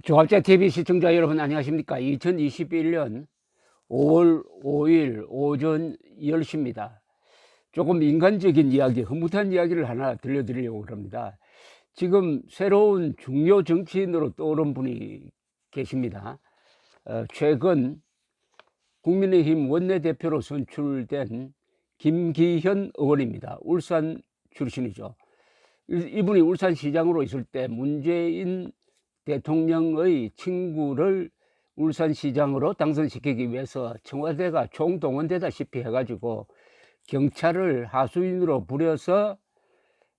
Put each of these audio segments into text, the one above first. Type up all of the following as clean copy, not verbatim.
조합자 TV 시청자 여러분 안녕하십니까? 2021년 5월 5일 오전 10시입니다. 조금 인간적인 이야기, 흐뭇한 이야기를 하나 들려드리려고 합니다. 지금 새로운 중요 정치인으로 떠오른 분이 계십니다. 최근 국민의힘 원내대표로 선출된 김기현 의원입니다. 울산 출신이죠. 이분이 울산시장으로 있을 때 문재인 대통령의 친구를 울산시장으로 당선시키기 위해서 청와대가 총동원되다시피 해가지고 경찰을 하수인으로 부려서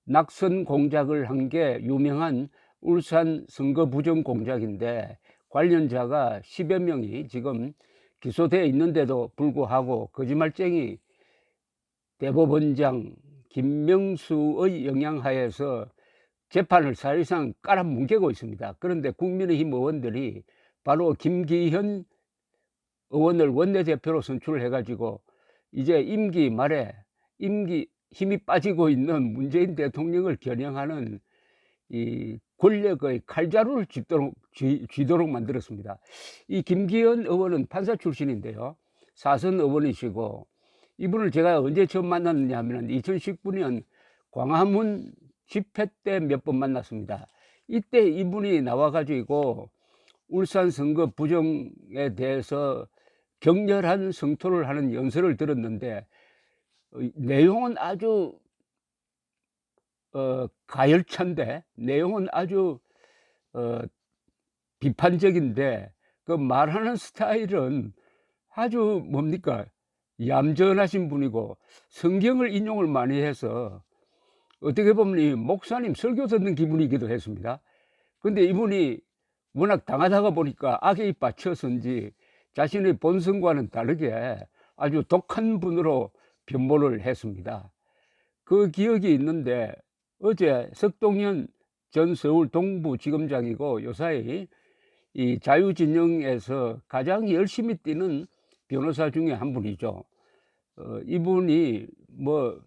낙선 공작을 한 게 유명한 울산 선거 부정 공작인데, 관련자가 10여 명이 지금 기소되어 있는데도 불구하고 거짓말쟁이 대법원장 김명수의 영향하에서 재판을 사실상 깔아뭉개고 있습니다. 그런데 국민의힘 의원들이 바로 김기현 의원을 원내대표로 선출을 해가지고 이제 임기 말에 힘이 빠지고 있는 문재인 대통령을 겨냥하는 이 권력의 칼자루를 쥐도록 만들었습니다. 이 김기현 의원은 판사 출신인데요, 사선 의원이시고, 이분을 제가 언제 처음 만났느냐 하면 2019년 광화문 집회 때 몇 번 만났습니다. 이때 이분이 나와가지고 울산 선거 부정에 대해서 격렬한 성토를 하는 연설을 들었는데, 내용은 아주 가열찬데, 내용은 아주 비판적인데, 그 말하는 스타일은 아주 뭡니까, 얌전하신 분이고 성경을 인용을 많이 해서 어떻게 보면 이 목사님 설교 듣는 기분이기도 했습니다. 근데 이분이 워낙 당하다가 보니까 악에 입 받쳐서인지 자신의 본성과는 다르게 아주 독한 분으로 변모를 했습니다. 그 기억이 있는데, 어제 석동현 전 서울 동부지검장이고 요사이 이 자유진영에서 가장 열심히 뛰는 변호사 중에 한 분이죠. 이분이 뭐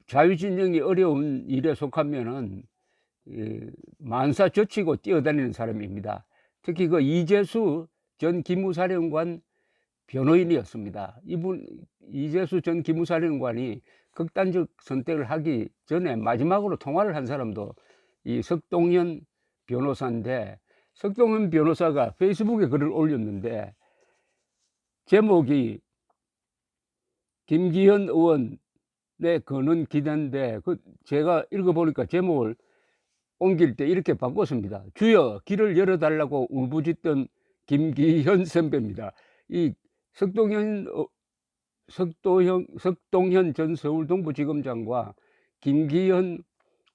자유진영이 어려운 일에 속하면은 만사 젖히고 뛰어다니는 사람입니다. 특히 그 이재수 전 기무사령관 변호인이었습니다. 이재수 전 기무사령관이 극단적 선택을 하기 전에 마지막으로 통화를 한 사람도 이 석동현 변호사인데, 석동현 변호사가 페이스북에 글을 올렸는데 제목이 김기현 의원의 거는 기대인데, 제가 읽어보니까 제목을 옮길 때 이렇게 바꿨습니다. 주여 길을 열어달라고 울부짖던 김기현 선배입니다. 이 석동현 전 서울 동부지검장과 김기현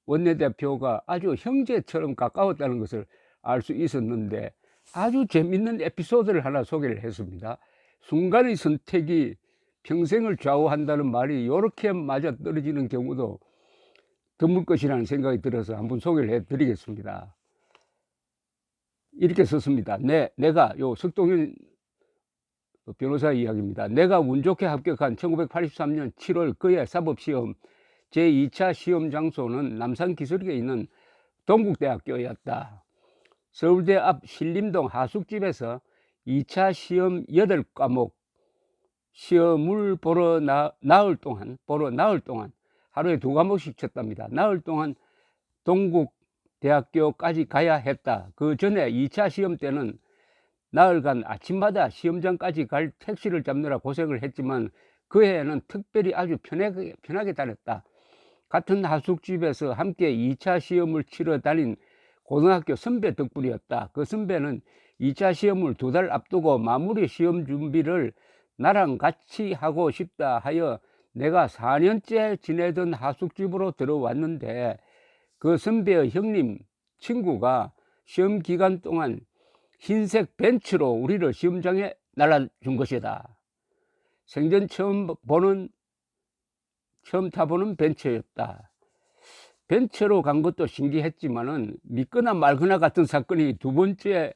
원내대표가 아주 형제처럼 가까웠다는 것을 알 수 있었는데, 아주 재밌는 에피소드를 하나 소개를 했습니다. 순간의 선택이 평생을 좌우한다는 말이 이렇게 맞아 떨어지는 경우도 드물 것이라는 생각이 들어서 한번 소개를 해드리겠습니다. 이렇게 썼습니다. 내가 석동현 변호사 이야기입니다. 내가 운 좋게 합격한 1983년 7월 그해 사법시험 제2차 시험 장소는 남산기술에 있는 동국대학교였다. 서울대 앞 신림동 하숙집에서 2차 시험 8과목 시험을 보러 나흘 동안 하루에 2과목씩 쳤답니다. 나흘 동안 동국대학교까지 가야 했다. 그 전에 2차 시험 때는 나흘간 아침마다 시험장까지 갈 택시를 잡느라 고생을 했지만 그 해에는 특별히 아주 편하게 다녔다. 같은 하숙집에서 함께 2차 시험을 치러 다닌 고등학교 선배 덕분이었다. 그 선배는 2차 시험을 2달 앞두고 마무리 시험 준비를 나랑 같이 하고 싶다 하여 내가 4년째 지내던 하숙집으로 들어왔는데, 그 선배의 형님 친구가 시험 기간 동안 흰색 벤츠로 우리를 시험장에 날라준 것이다. 생전 처음 타보는 벤츠였다. 벤츠로 간 것도 신기했지만은 믿거나 말거나 같은 사건이 두 번째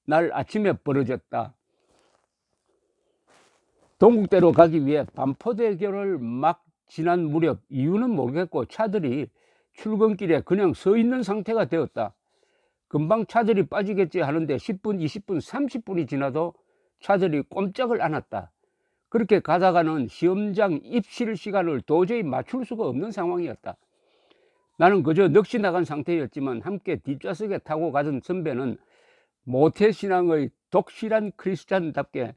날 아침에 벌어졌다. 동국대로 가기 위해 반포대교를 막 지난 무렵, 이유는 모르겠고 차들이 출근길에 그냥 서 있는 상태가 되었다. 금방 차들이 빠지겠지 하는데 10분, 20분, 30분이 지나도 차들이 꼼짝을 않았다. 그렇게 가다가는 시험장 입실 시간을 도저히 맞출 수가 없는 상황이었다. 나는 그저 넋이 나간 상태였지만 함께 뒷좌석에 타고 가던 선배는 모태신앙의 독실한 크리스찬답게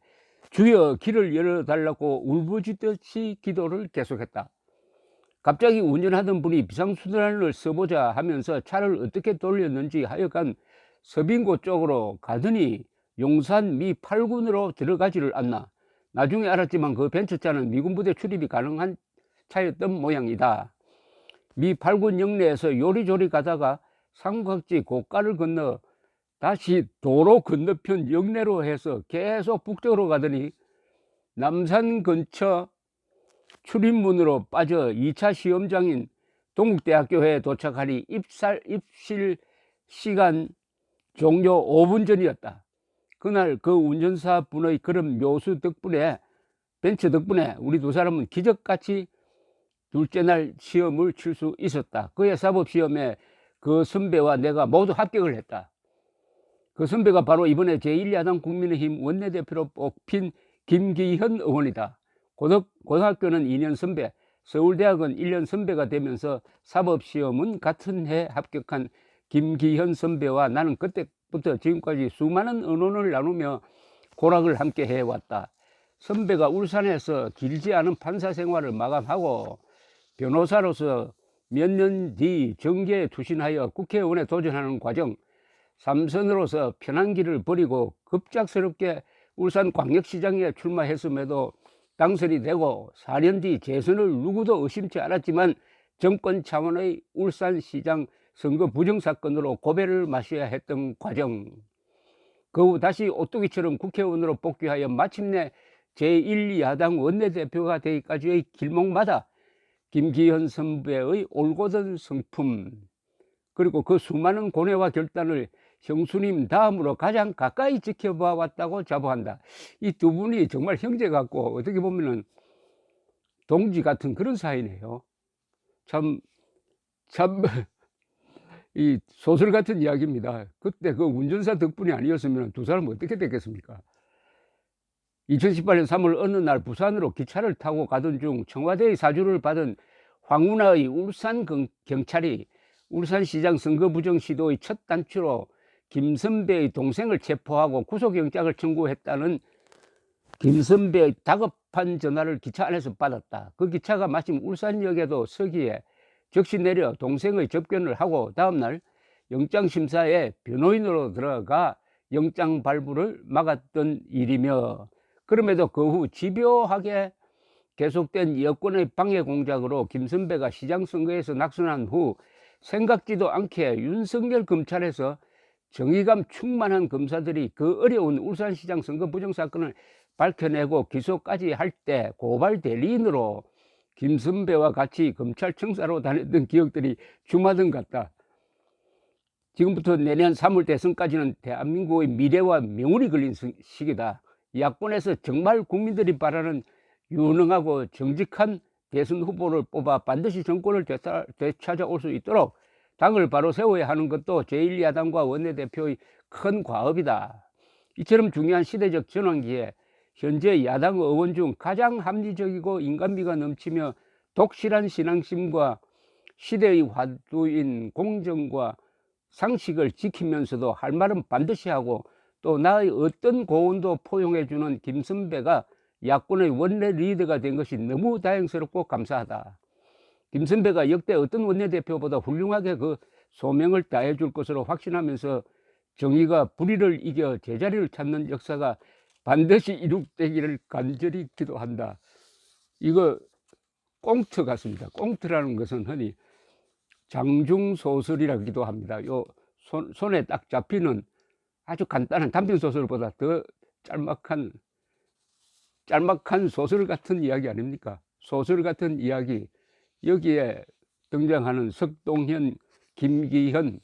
주여 길을 열어달라고 울부짖듯이 기도를 계속했다. 갑자기 운전하던 분이 비상순환을 써보자 하면서 차를 어떻게 돌렸는지 하여간 서빙고 쪽으로 가더니 용산 미 8군으로 들어가지를 않나. 나중에 알았지만 그 벤츠차는 미군 부대 출입이 가능한 차였던 모양이다. 미 8군 영내에서 요리조리 가다가 삼각지 고가를 건너 다시 도로 건너편 영내로 해서 계속 북쪽으로 가더니 남산 근처 출입문으로 빠져 2차 시험장인 동국대학교에 도착하니 입실 시간 종료 5분 전이었다. 그날 그 운전사 분의 그런 묘수 덕분에, 벤츠 덕분에 우리 두 사람은 기적같이 둘째 날 시험을 칠 수 있었다. 그의 사법시험에 그 선배와 내가 모두 합격을 했다. 그 선배가 바로 이번에 제1야당 국민의힘 원내대표로 뽑힌 김기현 의원이다. 고등학교는 2년 선배, 서울대학은 1년 선배가 되면서 사법시험은 같은 해 합격한 김기현 선배와 나는 그때부터 지금까지 수많은 언론을 나누며 고락을 함께 해왔다. 선배가 울산에서 길지 않은 판사 생활을 마감하고 변호사로서 몇 년 뒤 정계에 투신하여 국회의원에 도전하는 과정, 삼선으로서 편한 길을 버리고 급작스럽게 울산광역시장에 출마했음에도 당선이 되고 4년 뒤 재선을 누구도 의심치 않았지만 정권 차원의 울산시장 선거 부정사건으로 고배를 마셔야 했던 과정, 그 후 다시 오뚜기처럼 국회의원으로 복귀하여 마침내 제1야당 원내대표가 되기까지의 길목마다 김기현 선배의 올곧은 성품, 그리고 그 수많은 고뇌와 결단을 형수님 다음으로 가장 가까이 지켜봐 왔다고 자부한다. 이 두 분이 정말 형제 같고 어떻게 보면은 동지 같은 그런 사이네요. 참 이 소설 같은 이야기입니다. 그때 그 운전사 덕분이 아니었으면 두 사람은 어떻게 됐겠습니까? 2018년 3월 어느 날 부산으로 기차를 타고 가던 중 청와대의 사주를 받은 황운하의 울산 경찰이 울산시장 선거 부정 시도의 첫 단추로 김 선배의 동생을 체포하고 구속영장을 청구했다는 김 선배의 다급한 전화를 기차 안에서 받았다. 그 기차가 마침 울산역에도 서기에 즉시 내려 동생의 접견을 하고 다음날 영장심사에 변호인으로 들어가 영장 발부를 막았던 일이며, 그럼에도 그 후 집요하게 계속된 여권의 방해 공작으로 김 선배가 시장 선거에서 낙선한 후 생각지도 않게 윤석열 검찰에서 정의감 충만한 검사들이 그 어려운 울산시장 선거 부정사건을 밝혀내고 기소까지 할 때 고발 대리인으로 김 선배와 같이 검찰청사로 다녔던 기억들이 주마등 같다. 지금부터 내년 3월 대선까지는 대한민국의 미래와 명운이 걸린 시기다. 야권에서 정말 국민들이 바라는 유능하고 정직한 대선 후보를 뽑아 반드시 정권을 되찾아올 수 있도록 당을 바로 세워야 하는 것도 제1야당과 원내대표의 큰 과업이다. 이처럼 중요한 시대적 전환기에 현재 야당 의원 중 가장 합리적이고 인간미가 넘치며 독실한 신앙심과 시대의 화두인 공정과 상식을 지키면서도 할 말은 반드시 하고 또 나의 어떤 고운도 포용해주는 김 선배가 야권의 원내 리더가 된 것이 너무 다행스럽고 감사하다. 김 선배가 역대 어떤 원내대표보다 훌륭하게 그 소명을 다해줄 것으로 확신하면서 정의가 불의를 이겨 제자리를 찾는 역사가 반드시 이룩되기를 간절히 기도한다. 이거 꽁트 같습니다. 꽁트라는 것은 흔히 장중소설이라기도 합니다. 요 손에 딱 잡히는 아주 간단한 단편소설보다 더 짤막한 소설 같은 이야기 아닙니까? 소설 같은 이야기. 여기에 등장하는 석동현, 김기현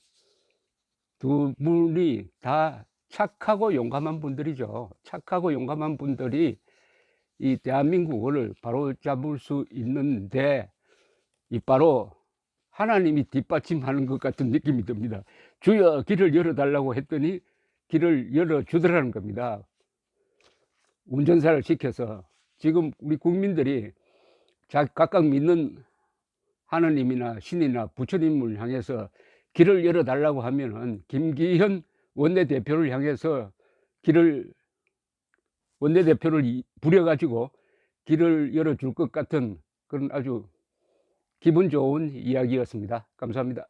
두 분이 다 착하고 용감한 분들이죠. 착하고 용감한 분들이 이 대한민국을 바로 잡을 수 있는데 이 바로 하나님이 뒷받침하는 것 같은 느낌이 듭니다. 주여 길을 열어달라고 했더니 길을 열어주더라는 겁니다. 운전사를 시켜서. 지금 우리 국민들이 각각 믿는 하느님이나 신이나 부처님을 향해서 길을 열어달라고 하면은 김기현 원내대표를 향해서 원내대표를 부려가지고 길을 열어줄 것 같은 그런 아주 기분 좋은 이야기였습니다. 감사합니다.